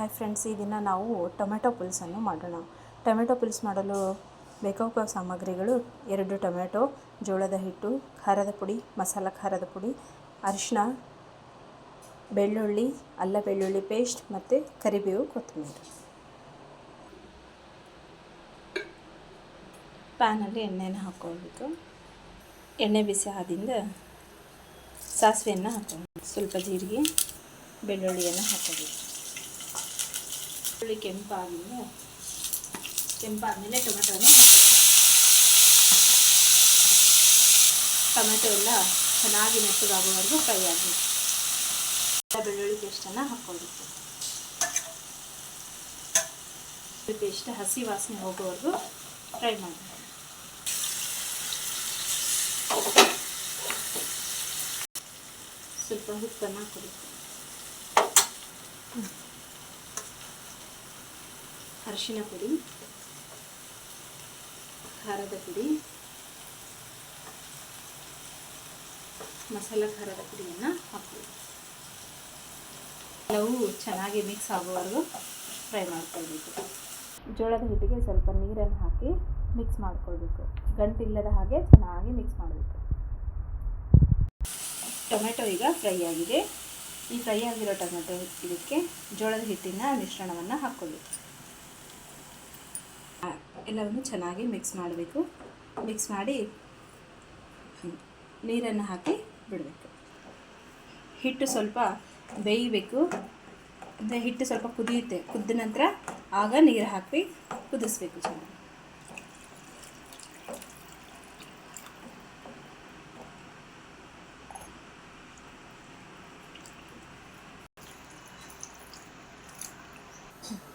Hi friends, ಈ ದಿನ ನಾವು ಟೊಮೆಟೊ ಪುಲ್ಸನ್ನು ಮಾಡೋಣ. ಟೊಮೆಟೊ ಪುಲ್ಸ್ ಮಾಡಲು ಬೇಕಾಗುವ ಸಾಮಗ್ರಿಗಳು: 2 ಟೊಮೆಟೊ, ಜೋಳದ ಹಿಟ್ಟು, ಖಾರದ ಪುಡಿ, ಮಸಾಲ ಖಾರದ ಪುಡಿ, ಅರಿಶಿನ, ಬೆಳ್ಳುಳ್ಳಿ, ಅಲ್ಲ ಬೆಳ್ಳುಳ್ಳಿ ಪೇಸ್ಟ್ ಮತ್ತು ಕರಿಬೇವು, ಕೊತ್ತಂಬರಿ. ಪ್ಯಾನಲ್ಲಿ ಎಣ್ಣೆಯನ್ನು ಹಾಕ್ಕೊಳ್ಬೇಕು. ಎಣ್ಣೆ ಬಿಸಿ ಆದಿಂದ ಸಾಸಿವೆಯನ್ನು ಹಾಕ್ಕೊಂಡು ಸ್ವಲ್ಪ ಜೀರಿಗೆ, ಬೆಳ್ಳುಳ್ಳಿಯನ್ನು ಹಾಕ್ಕೊಳ್ಬೇಕು. ಬೆಳ್ಳುಳ್ಳಿ ಕೆಂಪಾದಮೇಲೆ ಟೊಮೆಟೊವನ್ನು ಹಾಕಬೇಕು. ಟೊಮೆಟೊ ಎಲ್ಲ ಚೆನ್ನಾಗಿ ಮೆತ್ತಗಾಗುವವರೆಗೂ ಫ್ರೈ ಆಗಬೇಕು. ಬೆಳ್ಳುಳ್ಳಿ ಪೇಸ್ಟನ್ನು ಹಾಕ್ಕೊಳ್ಬೇಕು. ಪೇಸ್ಟ್ ಹಸಿ ವಾಸನೆ ಹೋಗೋವರೆಗೂ ಫ್ರೈ ಮಾಡಬೇಕು. ಸ್ವಲ್ಪ ಉಪ್ಪನ್ನು ಹಾಕಬೇಕು. ಅರಿಶಿನ ಪುಡಿ, ಖಾರದ ಪುಡಿ, ಮಸಾಲ ಖಾರದ ಪುಡಿಯನ್ನು ಹಾಕಬೇಕು. ಎಲ್ಲವೂ ಚೆನ್ನಾಗಿ ಮಿಕ್ಸ್ ಆಗುವವರೆಗೂ ಫ್ರೈ ಮಾಡ್ಕೊಳ್ಬೇಕು. ಜೋಳದ ಹಿಟ್ಟಿಗೆ ಸ್ವಲ್ಪ ನೀರನ್ನು ಹಾಕಿ ಮಿಕ್ಸ್ ಮಾಡ್ಕೊಳ್ಬೇಕು. ಗಂಟಿಲ್ಲದ ಹಾಗೆ ಚೆನ್ನಾಗಿ ಮಿಕ್ಸ್ ಮಾಡಬೇಕು. ಟೊಮೆಟೊ ಈಗ ಫ್ರೈ ಆಗಿದೆ. ಈ ಫ್ರೈ ಆಗಿರೋ ಟೊಮೆಟೊ ಇದಕ್ಕೆ ಜೋಳದ ಹಿಟ್ಟಿನ ಮಿಶ್ರಣವನ್ನು ಹಾಕ್ಕೊಳ್ಬೇಕು. ಎಲ್ಲವನ್ನು ಚೆನ್ನಾಗಿ ಮಿಕ್ಸ್ ಮಾಡಬೇಕು. ಮಿಕ್ಸ್ ಮಾಡಿ ನೀರನ್ನು ಹಾಕಿ ಬಿಡಬೇಕು. ಹಿಟ್ಟು ಸ್ವಲ್ಪ ಬೇಯಬೇಕು. ಅಂದರೆ ಹಿಟ್ಟು ಸ್ವಲ್ಪ ಕುದಿಯುತ್ತೆ. ಕುದ್ದ ನಂತರ ಆಗ ನೀರು ಹಾಕಿ ಕುದಿಸ್ಬೇಕು ಚೆನ್ನಾಗಿ.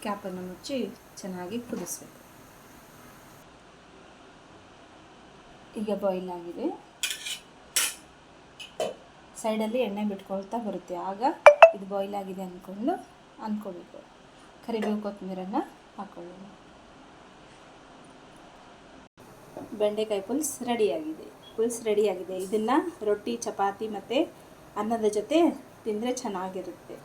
ಕ್ಯಾಪನ್ನು ಮುಚ್ಚಿ ಚೆನ್ನಾಗಿ ಕುದಿಸ್ಬೇಕು. ಈಗ ಬಾಯ್ಲ್ ಆಗಿದೆ. ಸೈಡಲ್ಲಿ ಎಣ್ಣೆ ಬಿಟ್ಕೊಳ್ತಾ ಬರುತ್ತೆ. ಆಗ ಇದು ಬಾಯ್ಲ್ ಆಗಿದೆ ಅಂದ್ಕೋಬೇಕು. ಕರಿಬೇವು ಕೊತ್ತಂಬರಿಯನ್ನು ಹಾಕ್ಕೊಳ್ಳೋಣ. ಬೆಂಡೆಕಾಯಿ ಪುಲ್ಸ್ ರೆಡಿಯಾಗಿದೆ. ಇದನ್ನು ರೊಟ್ಟಿ, ಚಪಾತಿ ಮತ್ತು ಅನ್ನದ ಜೊತೆ ತಿಂದರೆ ಚೆನ್ನಾಗಿರುತ್ತೆ.